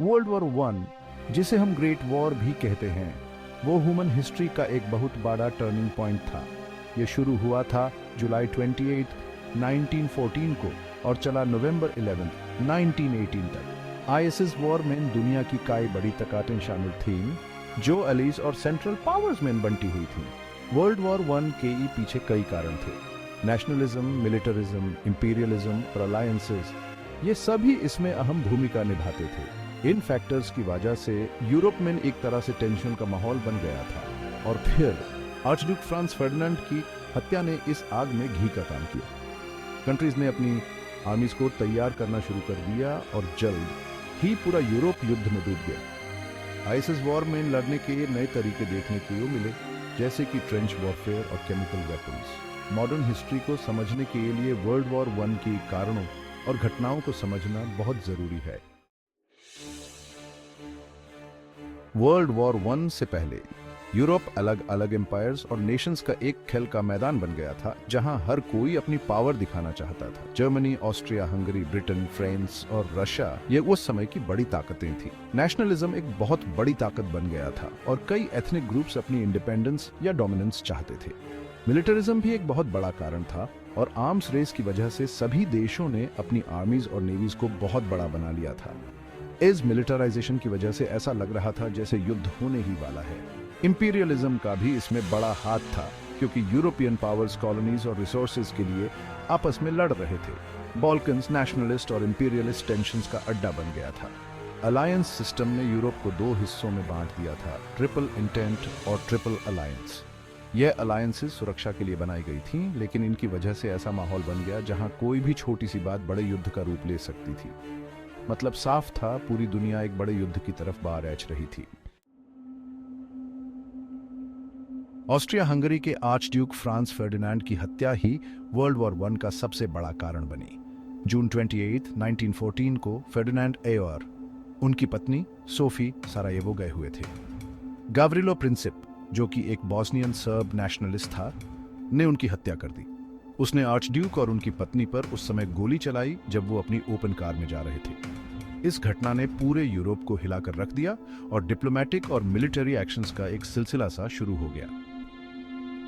World war one, जिसे हम great war भी कहते हैं, वो ह्यूमन हिस्ट्री का एक बहुत बड़ा टर्निंग पॉइंट था। ये शुरू हुआ था जुलाई 28, 1914 को और चला नवंबर 11, 1918 तक। आईएसएस वॉर में दुनिया की कई बड़ी ताकतें शामिल थीं, जो अलीज और सेंट्रल पावर्स में बंटी हुई थीं। वर्ल्ड वॉर वन के पीछे कई कारण थे। नेशनलिज्म, मिलिटरिज्म, इंपीरियलिज्म और अलायंसेस, ये सभी इसमें अहम भूमिका निभाते थे। इन फैक्टर्स की वजह से यूरोप में एक तरह से टेंशन का माहौल बन गया था। और फिर आर्चड्यूक फ्रांस फर्डिनेंड की हत्या ने इस आग में घी का काम किया। कंट्रीज ने अपनी आर्मीज को तैयार करना शुरू कर दिया और जल्द ही पूरा यूरोप युद्ध में डूब गया। आईएसएस वॉर में लड़ने के नए तरीके देखने को मिले, जैसे कि ट्रेंच वॉरफेयर और केमिकल वेपन्स। मॉडर्न हिस्ट्री को समझने के लिए वर्ल्ड वॉर वन के कारणों और घटनाओं को समझना बहुत जरूरी है। वर्ल्ड वॉर वन से पहले यूरोप अलग अलग एम्पायर्स और नेशंस का एक खेल का मैदान बन गया था, जहां हर कोई अपनी पावर दिखाना चाहता था। Germany, Austria Hungary, Britain, France और रशिया ये उस समय की बड़ी ताकतें थी। नेशनलिज्म एक बहुत बड़ी ताकत बन गया था और कई एथनिक ग्रुप्स अपनी इंडिपेंडेंस या डोमिनेंस चाहते थे। मिलिटरिज्म भी एक बहुत बड़ा कारण था और आर्म्स रेस की वजह से सभी देशों ने अपनी आर्मीज और नेवीज को बहुत बड़ा बना लिया था। इस मिलिटराइजेशन की वजह से ऐसा लग रहा था जैसे युद्ध होने ही वाला है। इंपीरियलिज्म का भी इसमें बड़ा हाथ था, क्योंकि यूरोपियन पावर्स कॉलोनीज और रिसोर्सेज के लिए आपस में लड़ रहे थे। बॉल्कन्स नेशनलिस्ट और इंपीरियलिस्ट टेंशन्स का अड्डा बन गया था। अलायंस सिस्टम ने यूरोप को दो हिस्सों में बांट दिया था, ट्रिपल इंटेंट और ट्रिपल अलायंस। यह अलायंसेस सुरक्षा के लिए बनाई गई थीं, लेकिन इनकी वजह से ऐसा माहौल बन गया जहां कोई भी छोटी सी बात बड़े युद्ध का रूप ले सकती थी। मतलब साफ था, पूरी दुनिया एक बड़े युद्ध की तरफ बाहर रही थी। ऑस्ट्रिया हंगरी के आर्चड्यूक फ्रांस फर्डिनेंड की हत्या ही वर्ल्ड वॉर वन का सबसे बड़ा कारण बनी। जून 28, 1914 को फर्डिनेंड और उनकी पत्नी सोफी सरायेवो गए हुए थे। गावरिलो प्रिंसिप, जो कि एक बॉस्नियन सर्ब नेशनलिस्ट था, ने उनकी हत्या कर दी। उसने आर्चड्यूक और उनकी पत्नी पर उस समय गोली चलाई जब वो अपनी ओपन कार में जा रहे थे। इस घटना ने पूरे यूरोप को हिलाकर रख दिया और डिप्लोमेटिक और मिलिट्री एक्शंस का एक सिलसिला सा शुरू हो गया।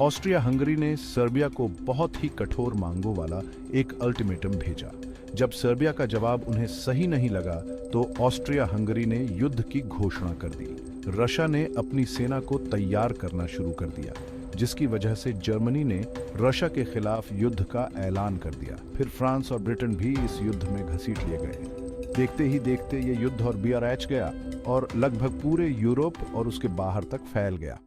ऑस्ट्रिया हंगरी ने सर्बिया को बहुत ही कठोर मांगों वाला एक अल्टीमेटम भेजा। जब सर्बिया का जवाब उन्हें सही नहीं लगा तो ऑस्ट्रिया हंगरी ने युद्ध की घोषणा कर दी। रशिया ने अपनी सेना को तैयार करना शुरू कर दिया, जिसकी वजह से जर्मनी ने रशिया के खिलाफ युद्ध का ऐलान कर दिया। फिर फ्रांस और ब्रिटेन भी इस युद्ध में घसीट लिए गए। देखते ही देखते ये युद्ध और बियारैच गया और लगभग पूरे यूरोप और उसके बाहर तक फैल गया।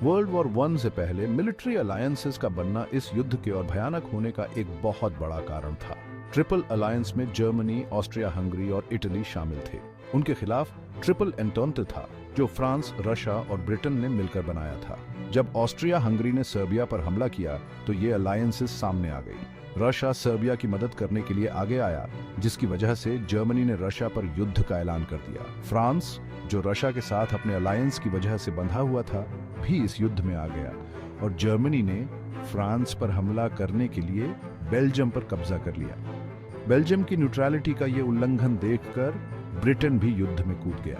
वर्ल्ड वॉर वन से पहले मिलिट्री अलायंसेस का बनना इस युद्ध के और भयानक होने का एक बहुत बड़ा कारण था। ट्रिपल अलायंस में जर्मनी, ऑस्ट्रिया हंगरी और इटली शामिल थे। उनके खिलाफ ट्रिपल एंटोंटे था, जो फ्रांस, रशिया और ब्रिटेन ने मिलकर बनाया था। जब ऑस्ट्रिया हंगरी ने सर्बिया पर हमला किया तो ये अलायंसेस सामने आ गई। रशिया सर्बिया की मदद करने के लिए आगे आया, जिसकी वजह से जर्मनी ने रशिया पर युद्ध का ऐलान कर दिया। फ्रांस, जो रशिया के साथ अपने अलायंस की वजह से बंधा हुआ था, भी इस युद्ध में आ गया और जर्मनी ने फ्रांस पर हमला करने के लिए बेल्जियम पर कब्जा कर लिया। बेल्जियम की न्यूट्रलिटी का ये उल्लंघन देखकर ब्रिटेन भी युद्ध में कूद गया।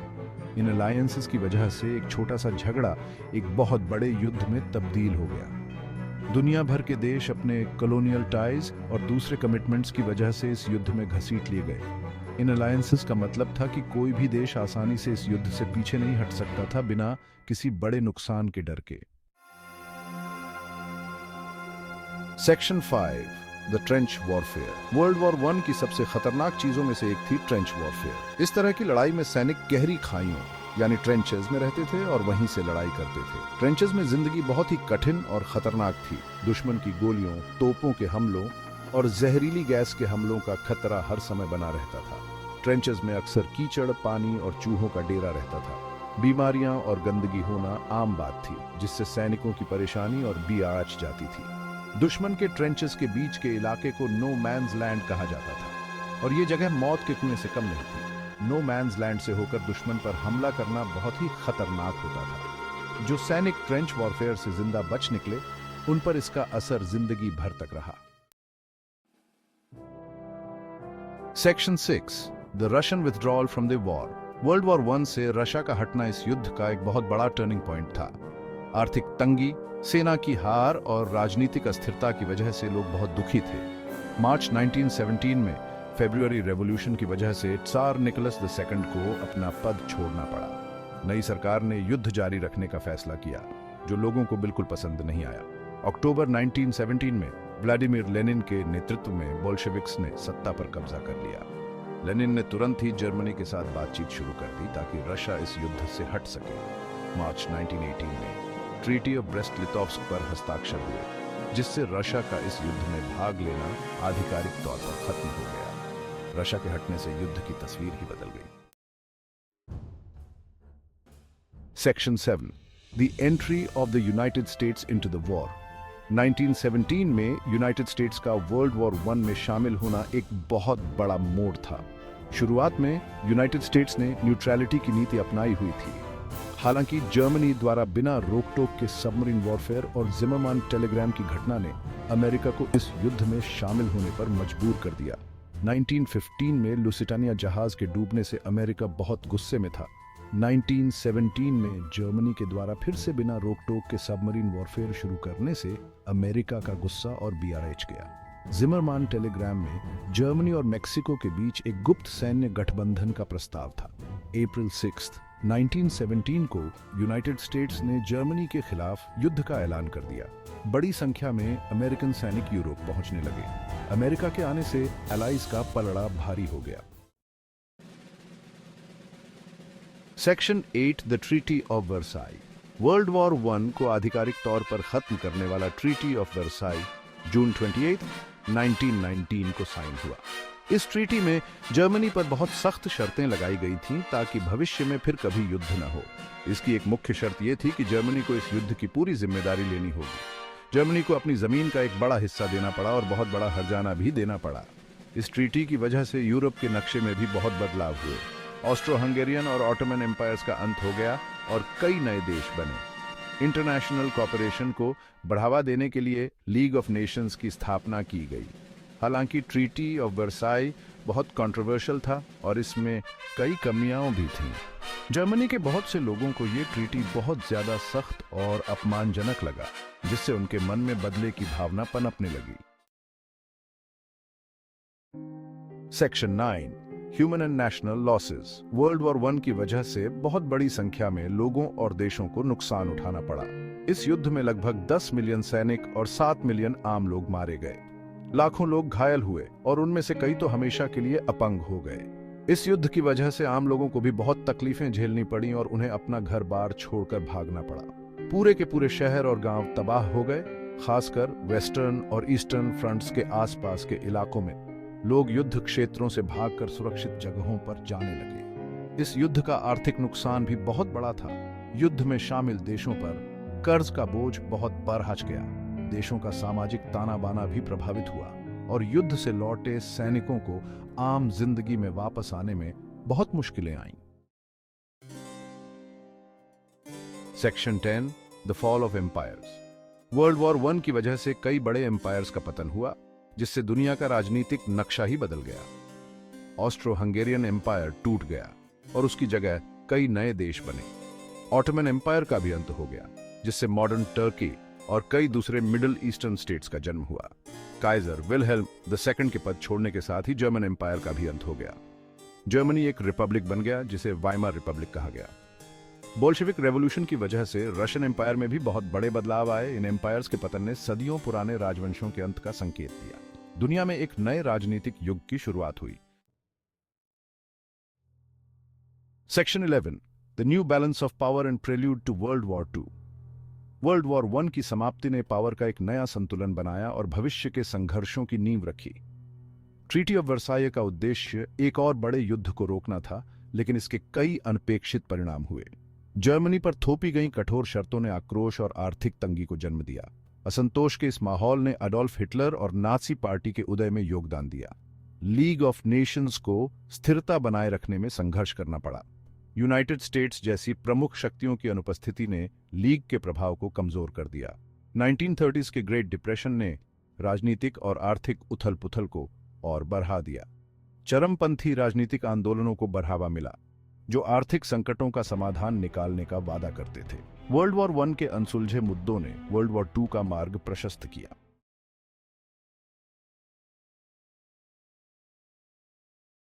इन अलायंसेस की वजह से एक छोटा सा झगड़ा एक बहुत बड़े युद्ध में तब्दील हो गया। दुनिया भर के देश अपने कॉलोनियल टाइज और दूसरे कमिटमेंट्स की वजह से इस युद्ध में घसीट लिए गए। इन अलायंसेस का मतलब था कि कोई भी देश आसानी से इस युद्ध से पीछे नहीं हट सकता था बिना किसी बड़े नुकसान के डर के। Section 5, the trench warfare. World war one की सबसे खतरनाक चीजों में से एक थी ट्रेंच वॉरफेयर। इस तरह की लड़ाई में सैनिक गहरी खाइयों यानी ट्रेंचेस में रहते थे और वहीं से लड़ाई करते थे। ट्रेंचेस में जिंदगी बहुत ही कठिन और खतरनाक थी। दुश्मन की गोलियों, तोपों के हमलों और जहरीली गैस के हमलों का खतरा हर समय बना रहता था। ट्रेंचेस में अक्सर कीचड़, पानी और चूहों का डेरा रहता था। बीमारियां और गंदगी होना आम बात थी, जिससे सैनिकों की परेशानी और बियाच जाती थी। दुश्मन के ट्रेंचेस के बीच के इलाके को नो मैन्स लैंड कहा जाता था और ये जगह मौत के कुएं से कम नहीं थी। नो मैन्स लैंड से होकर दुश्मन पर हमला करना बहुत ही खतरनाक होता था। जो सैनिक ट्रेंच वॉरफेयर से जिंदा बच निकले, उन पर इसका असर जिंदगी भर तक रहा। Section 6 the Russian withdrawal from the war. World war one से रशिया का हटना इस युद्ध का एक बहुत बड़ा टर्निंग पॉइंट था। आर्थिक तंगी, सेना की हार और राजनीतिक अस्थिरता की वजह से लोग बहुत दुखी थे। मार्च 1917 में फरवरी रेवोल्यूशन की वजह से त्सार निकोलस II को अपना पद छोड़ना पड़ा। नई सरकार ने युद्ध जारी रखने का फैसला किया, जो लोगों को बिल्कुल पसंद नहीं आया। अक्टूबर 1917 में व्लादिमीर लेनिन के नेतृत्व में बोल्शेविक्स ने सत्ता पर कब्जा कर लिया। लेनिन ने तुरंत ही जर्मनी के साथ बातचीत शुरू कर दी ताकि रशिया इस युद्ध से हट सके। मार्च 1918 में ट्रीटी ऑफ ब्रेस्ट लिटोव्स्क पर हस्ताक्षर हुए, जिससे रशिया का इस युद्ध में भाग लेना आधिकारिक तौर पर खत्म हो गया। रशिया के हटने से युद्ध की तस्वीर ही बदल गई। Section 7 the entry of the United states into the war. 1917 में यूनाइटेड स्टेट्स का वर्ल्ड वॉर वन में शामिल होना एक बहुत बड़ा मोड़ था। शुरुआत में यूनाइटेड स्टेट्स ने न्यूट्रलिटी की नीति अपनाई हुई थी। हालांकि जर्मनी द्वारा बिना रोक-टोक के सबमरीन वॉरफेयर और जिमरमान टेलीग्राम की घटना ने अमेरिका को इस युद्ध में शामिल होने पर मजबूर कर दिया। 1915 में लुसिटानिया जहाज के डूबने से अमेरिका बहुत गुस्से में था। 1917 में जर्मनी के द्वारा फिर से बिना रोक-टोक के सबमरीन वॉरफेयर शुरू करने से अमेरिका का गुस्सा और बीआरएच गया। जिमरमान टेलीग्राम में जर्मनी और मेक्सिको के बीच एक गुप्त सैन्य गठबंधन का प्रस्ताव था। अप्रैल 6, 1917 को यूनाइटेड स्टेट्स ने जर्मनी के खिलाफ युद्ध का ऐलान कर दिया। बड़ी संख्या में अमेरिकन सैनिक यूरोप पहुंचने लगे। अमेरिका के आने से एलाइज का पलड़ा भारी हो गया। Section 8 the treaty of Versailles. World war one को आधिकारिक तौर पर खत्म करने वाला ट्रीटी ऑफ वर्साई जून 28, 1919 को साइन हुआ। इस ट्रीटी में जर्मनी पर बहुत सख्त शर्तें लगाई गई थीं ताकि भविष्य में फिर कभी युद्ध न हो। इसकी एक मुख्य शर्त यह थी कि जर्मनी को इस युद्ध की पूरी जिम्मेदारी लेनी होगी। जर्मनी को अपनी जमीन का एक बड़ा हिस्सा देना पड़ा और बहुत बड़ा हर्जाना भी देना पड़ा। इस ट्रीटी की वजह से यूरोप के नक्शे में भी बहुत बदलाव हुए। ऑस्ट्रो हंगेरियन और ऑटोमन एम्पायर्स का अंत हो गया और कई नए देश बने। इंटरनेशनल कॉपरेशन को बढ़ावा देने के लिए लीग ऑफ नेशंस की स्थापना की गई। हालांकि ट्रीटी ऑफ वर्साई बहुत कंट्रोवर्शियल था और इसमें कई कमियां भी थीं। जर्मनी के बहुत से लोगों को ये ट्रीटी बहुत ज्यादा सख्त और अपमानजनक लगा, जिससे उनके मन में बदले की भावना पनपने लगी। Section 9 human and national losses. World war one की वजह से बहुत बड़ी संख्या में लोगों और देशों को नुकसान उठाना पड़ा। इस युद्ध में लगभग 10 मिलियन सैनिक और 7 मिलियन आम लोग मारे गए। लाखों लोग घायल हुए और उनमें से कई तो हमेशा के लिए अपंग हो गए। इस युद्ध की वजह से आम लोगों को भी बहुत तकलीफें झेलनी पड़ी और उन्हें अपना घर बार छोड़कर भागना पड़ा। पूरे के पूरे शहर और गांव तबाह हो गए। खासकर वेस्टर्न और ईस्टर्न फ्रंट्स के आसपास के इलाकों में लोग युद्ध क्षेत्रों से भागकर सुरक्षित जगहों पर जाने लगे। इस युद्ध का आर्थिक नुकसान भी बहुत बड़ा था। युद्ध में शामिल देशों पर कर्ज का बोझ बहुत बढ़ गया। देशों का सामाजिक ताना बाना भी प्रभावित हुआ और युद्ध से लौटे सैनिकों को आम जिंदगी में वापस आने में बहुत मुश्किलें आईं। Section 10 the fall of empires. World war one की वजह से कई बड़े एम्पायर्स का पतन हुआ, जिससे दुनिया का राजनीतिक नक्शा ही बदल गया। ऑस्ट्रो हंगेरियन एम्पायर टूट गया और उसकी जगह कई नए देश बने। ऑटोमन एम्पायर का भी अंत हो गया, जिससे मॉडर्न टर्की और कई दूसरे मिडिल ईस्टर्न स्टेट्स का जन्म हुआ। काइजर विल्हेल्म II के पद छोड़ने के साथ ही जर्मन एम्पायर का भी अंत हो गया। जर्मनी एक रिपब्लिक बन गया, जिसे वाइमर रिपब्लिक कहा गया। बोल्शेविक रेवोल्यूशन की वजह से रशियन एम्पायर में भी बहुत बड़े बदलाव आए। इन एम्पायर्स के पतन ने सदियों पुराने राजवंशों के अंत का संकेत दिया। दुनिया में एक नए राजनीतिक युग की शुरुआत हुई। Section 11 the new balance of power and prelude to world war 2। World war one की समाप्ति ने पावर का एक नया संतुलन बनाया और भविष्य के संघर्षों की नींव रखी। ट्रीटी ऑफ वर्साई का उद्देश्य एक और बड़े युद्ध को रोकना था, लेकिन इसके कई अनपेक्षित परिणाम हुए। जर्मनी पर थोपी गई कठोर शर्तों ने आक्रोश और आर्थिक तंगी को जन्म दिया। असंतोष के इस माहौल ने अडोल्फ हिटलर और नाजी पार्टी के उदय में योगदान दिया। लीग ऑफ नेशंस को स्थिरता बनाए रखने में संघर्ष करना पड़ा। यूनाइटेड स्टेट्स जैसी प्रमुख शक्तियों की अनुपस्थिति ने लीग के प्रभाव को कमजोर कर दिया। 1930s के ग्रेट डिप्रेशन ने राजनीतिक और आर्थिक उथल-पुथल को और बढ़ा दिया। चरमपंथी राजनीतिक आंदोलनों को बढ़ावा मिला, जो आर्थिक संकटों का समाधान निकालने का वादा करते थे। वर्ल्ड वॉर 1 के अनसुलझे मुद्दों ने वर्ल्ड वॉर 2 का मार्ग प्रशस्त किया।